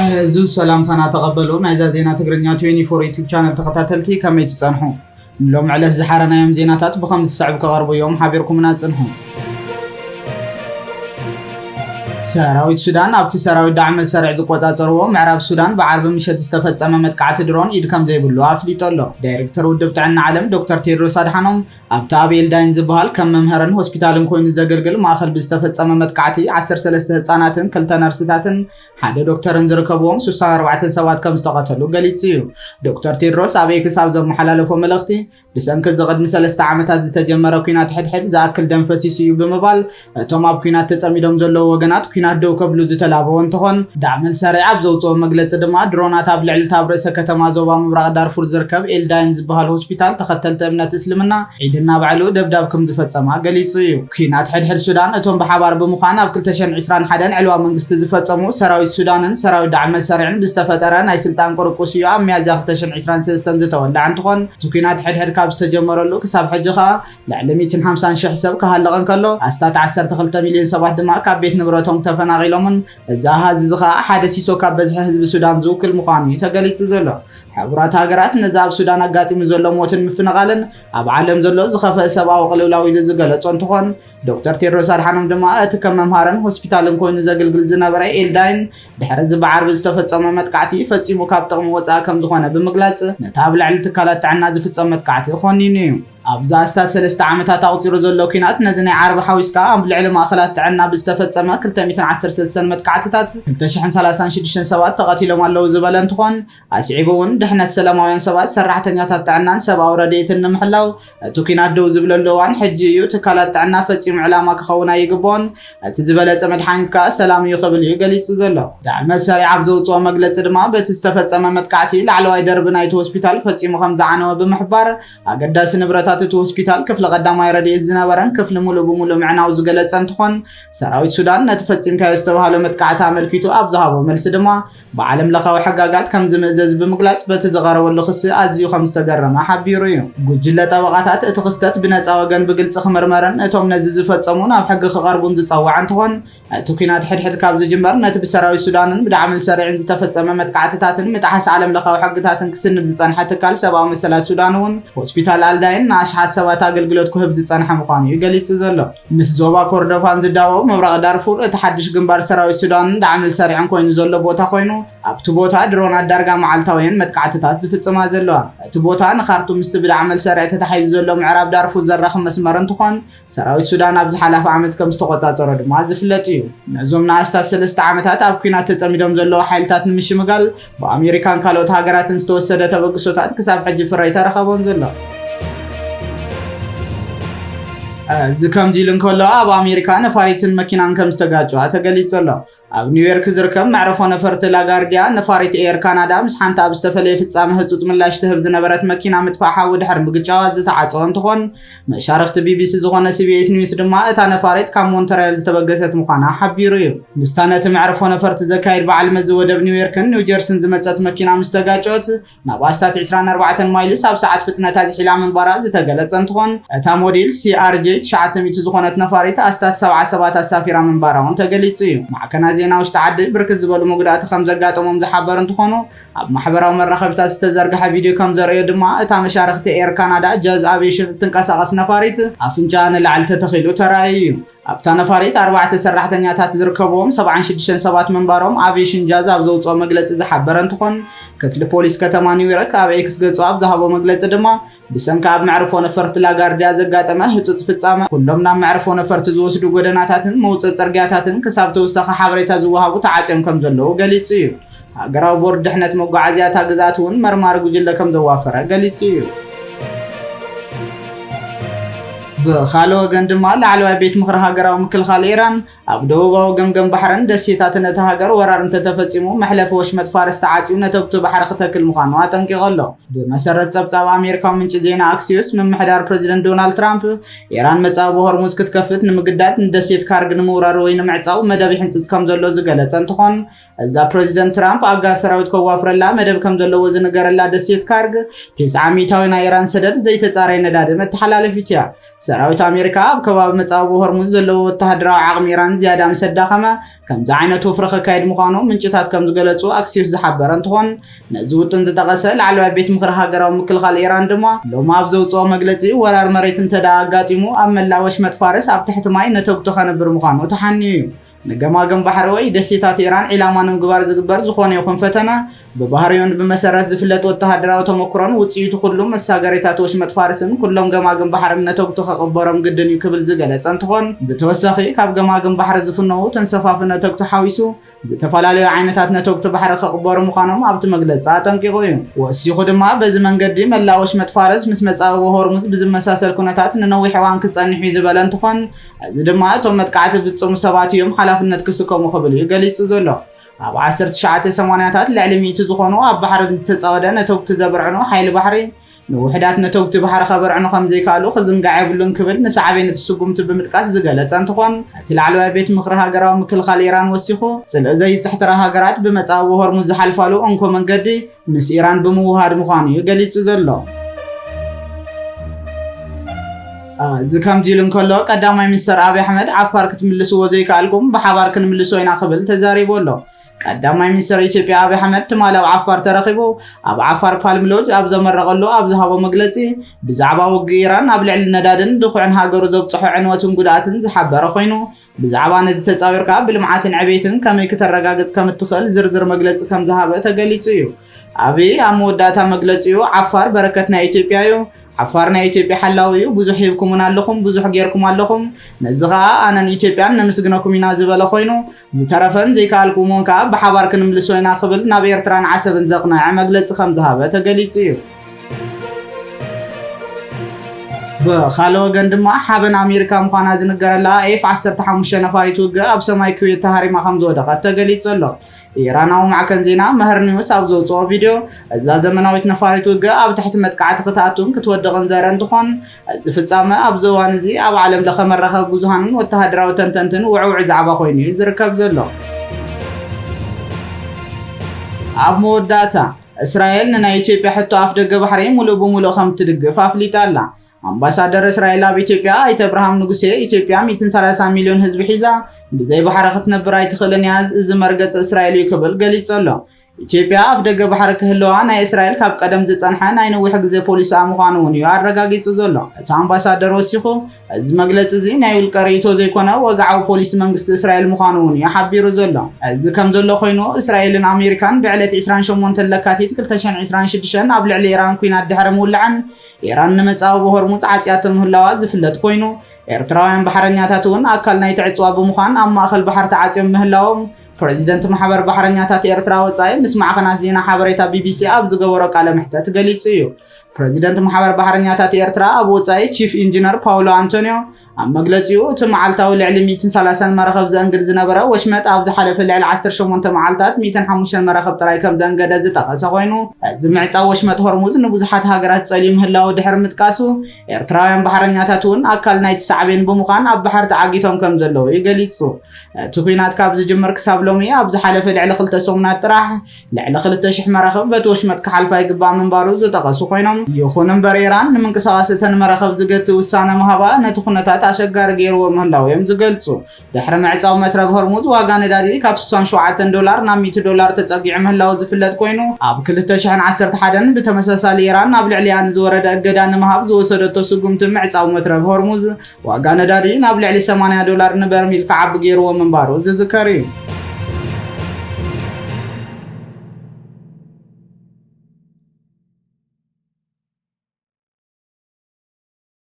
زو سلام تانا تقبلوا نايزا زينا تقرنيا 24 يوتيوب شانل تقتاتلتي كمي تصنحوا لهم على الزحارنا يوم زيناتات بخمس الساعة بكغربوا يوم حابيركم ناتصنحوا سراويت السودان أبتي سراويت دعم السرع دقوطاطرو معراب السودان بعرب مشهد استفزم مدقعة درون يدكم زي بلو أفليطو له دايركتور ودب تاعنا عالم دكتور تيدروس أدحانوم أبتا أبي إلداين زبهال كم ممهرن هوسبيتالن كوين زغلغل ماخر باستفزم مدقعتي 13 ህጻናትን ክልተ ነርስታትን ሓደ ዶክተርን ዝርከብዎም 64 ሰባት ከም ዝተቀተሉ ገሊጹ እዩ ዶክተር ቴድሮስ አበይ ክሳብ ዘመሓላለፎ መልእኽቲ ብሰንኪ ዝቅድሚ 3 ዓመታት ዝተጀመረ ኩናት ሕድሕድ ዝኣክል ደም ፈሲሱ እዩ ብምባል እቶም ኣብ ኩናት ተጸሚዶም ዘለዉ ወገናት ኩናት ደው ከብሉ ዝተላበው እንትኾን ዳዕመል ሰሪዓ ብዘውፅኦ መግለጺ ድማ ድሮናት ኣብ ልዕሊ ታብ ርእሰ ከተማ ዞባ ምብራቅ ዳርፉር ዝርከብ ኤልዳይን ዝበሃል ሆስፒታል ተኸተልቲ እምነት እስልምና ዒድና ባዕሉ ደብዳብ ከም ዝፈጸማ ገሊጹ እዩ ኩናት ሕድሕድ ሱዳን እቶም ብሓባር ብምዃን ኣብ 2021 ዕልዋ መንግስቲ ዝፈጸሙ ሰራዊት ሱዳንን ሰራዊት ዳዕመል ሰሪዕን ብዝተፈጠረ ናይ ስልጣን ቁርቁስ እዩ ኣብ ሚያዝያ 2023 ዝተወልዓ እንትኾን ኩናት ሕድሕድ ካብ ዝተጀመረሉ ክሳብ ሕጂ ኸ ልዕሊ 150,000 ሰብ ክሃለቕ እንከሎ ኣስታት 12 ሚልዮን ሰባት ድማ ካብ ቤት ንብረቶም ተፈናቒሎምን እዛ ሃዚ ኸ ሓደ ሲሶ ካብ በዝሒ ህዝቢ ሱዳን ዝውክል ምዃኑ ተገሊጹ ዘሎ حبرات هاجرات نزاب السودان قاتي مزلو موتن مفنقالن اب عالم زلو زخفه سبا وقلولاوي لزغلص انتخون دكتور تيدروس أدحانوم دما اتكم ممهرن هوسبيتالن كوين زغلغل زنبره ኤልዳይን ድሕሪ ዝባዓርብ ዝተፈጸመ መጥቃዕቲ ፈጺሙ ካብ ጥቕሚ ወፃ ከም ዝኾነ ብምግላጽ ነታብ ልዕሊ ትካላት ጥዕና ዝፍጸም መጥቃዕቲ ኾኒኑ እዩ ኣብዛ ኣስታት 3 ዓመታት ኣቁፂሩ ዘሎ ኩናት ነዚ ናይ ዓርቢ ሓዊስካ ኣብ ልዕሊ ማእኸላት ጥዕና ብዝተፈጸመ 213 መጥቃዕትታት 2036 ሰባት ተቐቲሎም ኣለዉ ዝበለ እንትኾን ኣስዒቡውን ድሕነት ሰላማውያን ሰባት ሰራሕተኛታት ጥዕናን ሰብኣዊ ረድኤትን ንምሕላው እቲ ኩናት ደው ዝብለሉ እዋን ሕጂ እዩ ትካላት ጥዕና ፈጺሙ ዕላማ ክኸውን ኣይግቦን እቲ ዝበለጸ መድሓኒት ከዓ ሰላም እዩ ክብል እዩ ገሊጹ ዘሎ ዳዕመል ሰሪዕ ኣብ ዘውፅኦ መግለጺ ድማ በቲ ዝተፈጸመ መጥቃዕቲ ላዕለዋይ ደርቢ ናይቲ ሆስፒታል ፈጺሙ ከም ዝዓነወ ብምሕባር ኣገዳሲ ንብረታት እቲ ሆስፒታል ክፍሊ ቀዳማይ ረድኤት ዝነበረን ክፍሊ ሙሉእ ብምሉእ ምዕናው ዝገለጸ እንትኾን ሰራዊት ሱዳን ነቲ ፈጺምካዮ ዝተባሃለ መጥቃዕቲ ኣመልኪቱ ኣብ ዝሃቦ መልሲ ድማ ብዓለም ለኻዊ ሕጋጋት ከም ዝምእዘዝ ብምግላጽ በቲ ዝቐረበሉ ክሲ ኣዝዩ ከም ዝተገረመ ሓቢሩ እዩ ጉጅለ ጠበቓታት እቲ ክስተት ብነፃ ወገን ብግልፂ ክምርመርን እቶም ነዚ ዝፈጸሙ ናብ ሕጊ ክቐርቡን ዝፀዋዕ እንትኾን እቲ ኩናት ሕድሕድ ካብ ዝጅመር ነቲ ብሰራዊት ሱዳንን ብዳዕመል ሰሪዕን ዝተፈጸመ መጥቃዕትታትን ምጥሓስ ዓለም ለኻዊ ሕግታትን ክስንድ ዝጸንሐ ትካል ሰብኣዊ መሰላት ሱዳን እውን ሆስፒታል ኣልዳይን ንኣሽሓት ሰባት ኣገልግሎት ክህብ ዝጸንሐ ምዃኑ እዩ ገሊጹ ዘሎ ምስ ዞባ ኮርዶፋን ዝዳወብ ምብራቕ ዳርፉር እቲ ሓድሽ ግንባር ሰራዊት ሱዳንን ዳዕመል ሰሪዕን ኮይኑ ዘሎ ቦታ ኮይኑ ኣብቲ ቦታ ድሮናት ዳርጋ መዓልታውያን መጥቃዕትታት ዝፍጽማ ዘለዋ እቲ ቦታ ንኻርቱም ምስቲ ብዳዕመል ሰሪዕ ተታሒዙ ዘሎ ምዕራብ ዳርፉር ዘራኽብ መስመር እንትኾን ሰራዊት ሱዳን ኣብ ዝሓለፈ ዓመት ከም ዝተቆጣጠሮ ድማ ዝፍለጥ እዩ ነዞም ንኣስታት 3 ዓመታት ኣብ ኩናት ተጸሚዶም ዘለዉ ሓይልታት ንምሽምጋል ብኣሜሪካን ካልኦት ሃገራትን ዝተወሰደ ተበግሶታት ክሳብ ሕጂ ፍረ ይተረኸቦም ዘሎ ዝከም ዲልን ከሎ ኣብ ኣሜሪካ ነፋሪትን መኪናን ከም ዝተጋጨዋ ተገሊጹ ኣሎ ኣብ ኒውዮርክ ዝርከብ መዕረፎ ነፈርቲ ላጋርዲያ ነፋሪት ኤር ካናዳ ምስ ሓንቲ ኣብ ዝተፈለየ ፍጻመ ህጹጽ ምላሽ ትህብ ዝነበረት መኪና ምጥፋሕ ድሕሪ ምግጫዋ ዝተዓፀወ እንትኾን መሻርክቲ ቢቢሲ ዝኾነ ሲቢኤስ ኒውስ ድማ እታ ነፋሪት ካብ ሞንትሪያል ዝተበገሰት ምዃና ሓቢሩ እዩ ምስታ ነቲ መዕረፎ ነፈርቲ ዘካይድ በዓል መዚ ወደብ ኒውዮርክን ኒውጀርሲን ዝመፀት መኪና ምስ ተጋጨወት ናብ ኣስታት 24 ማይልስ ኣብ ሰዓት ፍጥነታ ዝሒላ ምንባራ ዝተገለጸ እንትኾን እታ ሞዴል CRJ 900 ዝኾነት ነፋሪት ኣስታት 77 ኣሳፊራ ምንባራ እውን ተገሊጹ እዩ ማዕከና ዜና ውሽጢ ዓዲ ብርክት ዝበሉ መጉዳእቲ ከም ዘጋጠሞም ዝሓበር እንትኾኑ ኣብ ማሕበራዊ መራኸቢታት ዝተዘርግሐ ቪድዮ ከም ዘርእዮ ድማ እታ መሻርክቲ ኤር ካናዳ ጃዝ አቪዬሽን ትንቀሳቐስ ነፋሪት ኣፍንጫ ንላዕሊ ተተኺሉ ተራእዩ እዩ ኣብታ ነፋሪት 4 ሰራሕተኛታት ዝርከብዎም 76 ሰባት መንባሮም አቪዬሽን ጃዝ ኣብ ዘውፅኦ መግለጺ ዝሓበር እንትኾን ክፍሊ ፖሊስ ከተማ ኒውዮርክ ኣብ ኤክስ ገጹ ኣብ ዝሃቦ መግለጺ ድማ ብሰንካ ኣብ መዕርፎ ነፈርቲ ላጋርዲያ ዘጋጠመ ህጹጽ ፍጻመ ኩሎም ናብ መዕርፎ ነፈርቲ ዝወስዱ ጎደናታትን መውፅእ ጽርግያታትን ክሳብ ተወሳኺ ሓበሬታ ዝወሃቡ ተዓጽዮም ከም ዘለዉ ገሊጹ እዩ ሃገራዊ ቦርድ ድሕነት መጓዓዝያታ ግዛት እውን መርማሪ ጉጅለ ከም ዘዋፈረ ገሊጹ እዩ بخالو غندما لعلوا بيت مخر هاجراو مكلخال إيران أبدوباو جمجم بحرن دسيتات نتهاجر ورارن تتفتيمو محلف وشمت فارس تعاتيو نتوكتو بحر ختك المخانوات انكغلو بمسرة سبتاو أمريكا من جزينا أكسيوس من محدار بريزيدنت دونالد ترامب إيران متصاو هرمز كتكفت نمجدات ندسيت كارج نمورار وين معتصاو مدابي حنصت كم زلو زغلت انتخون ذا بريزيدنت ترامب أجا سراوت كوافر لا مداب كم زلو وزنجر لا دسيت كارج 900 إيران سدد زي تتصاري نداد متحلال فيتيا ሰራዊት ኣሜሪካ ኣብ ከባቢ መጻወ ሆርሙዝ ዘለዎ ወተሃደራዊ ዓቕሚ ኢራን ዝያዳ ምስ ኣዳኸመ ከምዚ ዓይነት ወፍሪ ክካየድ ምዃኑ ምንጭታት ከም ዝገለጹ ኣክሲዮስ ዝሓበረ እንትኾን ነዚ ውጥን ዝጠቐሰ ላዕለዋይ ቤት ምክሪ ሃገራዊ ምክልኻል ኢራን ድማ ሎሚ ኣብ ዘውፅኦ መግለጺ ወራር መሬት እንተደኣ ኣጋጢሙ ኣብ መላእ ወሽመጥ ፋርስ ኣብ ትሕቲ ማይ ነተግቶ ከነብር ምዃኑ ተሓንዩ እዩ ንገማገም ባሕሪ ወይ ደሴታት ኢራን ዒላማ ንምግባር ዝግበር ዝኾነ ይኹን ፈተና ብባህሪውን ብመሰረት ዝፍለጥ ወተሃደራዊ ተመክሮን ውፅኢቱ ኩሉ መሳገሪታት ወሽመጥ ፋርስን ኩሎም ገማግም ባሕሪ ነተግቶ ከቕበሮም ግድን እዩ ክብል ዝገለጸ እንትኾን ብተወሳኺ ካብ ገማግም ባሕሪ ዝፍነዉ ተንሰፋፊ ነተግቶ ሓዊሱ ዝተፈላለዩ ዓይነታት ነተግቶ ባሕሪ ከቕበሩ ምዃኖም ኣብቲ መግለፂ ኣጠንቂቑ እዩ ወሲኹ ድማ በዚ መንገዲ መላእ ወሽመጥ ፋርስ ምስ መጻወ ሆርሙዝ ብዝመሳሰል ኩነታት ንነዊሕ እዋን ክጸንሑ እዩ ዝበለ እንትኾን እዚ ድማ እቶም መጥቃዕቲ ዝፍጽሙ ሰባት እዮም ሓላፍነት ክስከሙ ክብል እዩ ገሊጹ ዘሎ ኣብ 1980ታት ልዕሊ 100 ዝኾኑ ኣብ ባሕሪ ዝተጻወደ ነተግቲ ዘብርዕኑ ሓይሊ ባሕሪ ንውሕዳት ነተግቲ ባሕሪ ከበርዕኑ ከም ዘይከኣሉ ክዝንጋዕ የብሉን ክብል ንሳዕቤነት ስጉምቲ ብምጥቃስ ዝገለጸ እንትኾን እቲ ላዕለዋይ ቤት ምክሪ ሃገራዊ ምክልኻል ኢራን ወሲኹ ጽልእ ዘይፅሕትራ ሃገራት ብመጻወ ሆርሙዝ ዝሓልፋሉ እንኮ መንገዲ ምስ ኢራን ብምውሃድ ምዃኑ እዩ ገሊጹ ዘሎ እዚ ከምዚ ኢሉ እንከሎ ቀዳማይ ሚኒስትር ኣብይ ኣሕመድ ዓፋር ክትምልስዎ ዘይከኣልኩም ብሓባር ክንምልሶ ኢና ክብል ተዛሪቡ ኣሎ ቀዳማይ ሚኒስትር ኢትዮጵያ ኣብይ ኣሕመድ ትማል ኣብ ዓፋር ተረኺቡ ኣብ ዓፋር ፓልም ሎጅ ኣብ ዘመረቐሉ ኣብ ዝሃቦ መግለፂ ብዛዕባ ውግእ ኢራን ኣብ ልዕሊ ነዳድን ድኹዕን ሃገሩ ዘብፅሖ ዕንወትን ጉድኣትን ዝሓበረ ኮይኑ ብዛዕባ ነዚ ተፃዊርካ ብልምዓትን ዕቤትን ከመይ ክተረጋገፅ ከም እትኽእል ዝርዝር መግለፂ ከም ዝሃበ ተገሊጹ እዩ ኣብይ ኣብ መወዳእታ መግለፂኡ ዓፋር በረከት ናይ ኢትዮጵያ እዩ ዓፋር ናይ ኢትዮጵያ ሓላዊ እዩ ብዙሕ ሂብኩምን ኣለኹም ብዙሕ ጌርኩም ኣለኹም ነዚ ከዓ ኣነን ኢትዮጵያን ነምስግነኩም ኢና ዝበለ ኮይኑ ዝተረፈን ዘይከኣልኩም እውን ከዓ ብሓባር ክንምልሶ ኢና ክብል ናብ ኤርትራን ዓሰብን ዘቕንዐ መግለፂ ከም ዝሃበ ተገሊጹ እዩ ብኻልእ ወገን ድማ ሓበን ኣሜሪካ ምዃና ዝንገረላ F-15 ነፋሪት ውግእ ኣብ ሰማይ ኩዌት ተሃሪማ ከም ዝወደቐት ተገሊጹ ኣሎ ኢራናዊ ማዕከን ዜና መህር ኒውስ ኣብ ዘውፅኦ ቪድዮ እዛ ዘመናዊት ነፋሪት ውግእ ኣብ ትሕቲ መጥቃዕቲ ክትኣቱን ክትወድቕን ዘርኢ እንትኾን እዚ ፍጻመ ኣብ እዋን እዚ ኣብ ዓለም ለኸ መራኸቢ ብዙሃንን ወተሃደራዊ ተንተንትን ውዕውዕ ዛዕባ ኮይኑ እዩ ዝርከብ ዘሎ ኣብ መወዳእታ እስራኤል ንናይ ኢትዮጵያ ሕቶ ኣፍ ደገ ባሕሪ ሙሉእ ብሙሉእ ከም እትድግፍ ኣፍሊጣ ኣላ ኣምባሳደር እስራኤል ኣብ ኢትዮጵያ ኣይተ ብርሃም ንጉሴ ኢትዮጵያ 130 ሚልዮን ህዝቢ ሒዛ ብዘይ ባሕሪ ክትነብር ኣይትኽእልን እያ እዚ መርገፂ እስራኤል እዩ ክብል ገሊጹ ኣሎ ኢትዮጵያ ኣብ ደገ ባሕሪ ክህልዋ ናይ እስራኤል ካብ ቀደም ዝጸንሐ ናይ ነዊሕ ግዜ ፖሊሲ ምዃኑ እውን እዩ ኣረጋጊጹ ዘሎ እቲ ኣምባሳደር ወሲኹ እዚ መግለፂ እዚ ናይ ውልቀ ርእይቶ ዘይኮነ ወግዓዊ ፖሊሲ መንግስቲ እስራኤል ምዃኑ እውን እዩ ሓቢሩ ዘሎ እዚ ከም ዘሎ ኮይኑ እስራኤልን ኣሜሪካን ብዕለት 28 ለካቲት 2026 ኣብ ልዕሊ ኢራን ኩናት ድሕሪ ምውላዕን ኢራን ንመጻወ ሆርሙዝ ዓጽያት ምህላዋ ዝፍለጥ ኮይኑ ኤርትራውያን ባሕረኛታት እውን ኣካል ናይ ትዕጽዋ ብምዃን ኣብ ማእኸል ባሕሪ ተዓጽዮም ምህላዎም ፕሬዚደንት ማሕበር ባሕረኛታት ኤርትራ ወጻኢ ምስ ማዕኸናት ዜና ሓበሬታ ቢቢሲ ኣብ ዝገበሮ ቃለ መሕተት ገሊጹ እዩ ፕሬዚደንት ማሕበር ባሕረኛታት ኤርትራ ኣብ ወጻኢ ቺፍ ኢንጂነር ፓውሎ አንቶኒዮ ኣብ መግለፂኡ እቲ መዓልታዊ ልዕሊ 130 መራኸብ ዘንግድ ዝነበረ ወሽመጥ ኣብ ዝሓለፈ ልዕሊ 18 መዓልታት 105 መራኸብ ጥራይ ከም ዘንገደ ዝጠቐሰ ኮይኑ እዚ ምዕፃው ወሽመጥ ሆርሙዝ ንብዙሓት ሃገራት ጸሊዩ ምህላው ድሕሪ ምጥቃሱ ኤርትራውያን ባሕረኛታት እውን ኣካል ናይቲ ሳዕቤን ብምዃን ኣብ ባሕሪ ተዓጊቶም ከም ዘለዉ ይገሊጹ እቲ ኩናት ካብ ዝጅምር ክሳብ ሎሚ ኣብ ዝሓለፈ ልዕሊ 2 ሰሙናት ጥራሕ ልዕሊ 2000 መራኸብ በቲ ወሽመጥ ክሓልፋ ይግባእ ምንባሩ ዝጠቐሱ ኮይኖም ይኹን እምበር ኢራን ንምንቅስቓስ እተን መራኸብ ዝገቲ ውሳነ ምሃባ ነቲ ኩነታት ኣሸጋሪ ገይርዎ ምህላው እዮም ዝገልጹ ድሕሪ ምዕፃው መትረብ ሆርሙዝ ዋጋ ነዳዲ ካብ $67 ናብ $100 ተጸጊዑ ምህላው ዝፍለጥ ኮይኑ ኣብ 2011 ብተመሳሳሊ ኢራን ናብ ልዕሊያ ዝወረደ እገዳ ንምሃብ ዝወሰደቶ ስጉምቲ ምዕፃው መትረብ ሆርሙዝ ዋጋ ነዳዲ ናብ ልዕሊ $80 ንበርሚል ክዓቢ ገይርዎ ምንባሩ ዝዝከር እዩ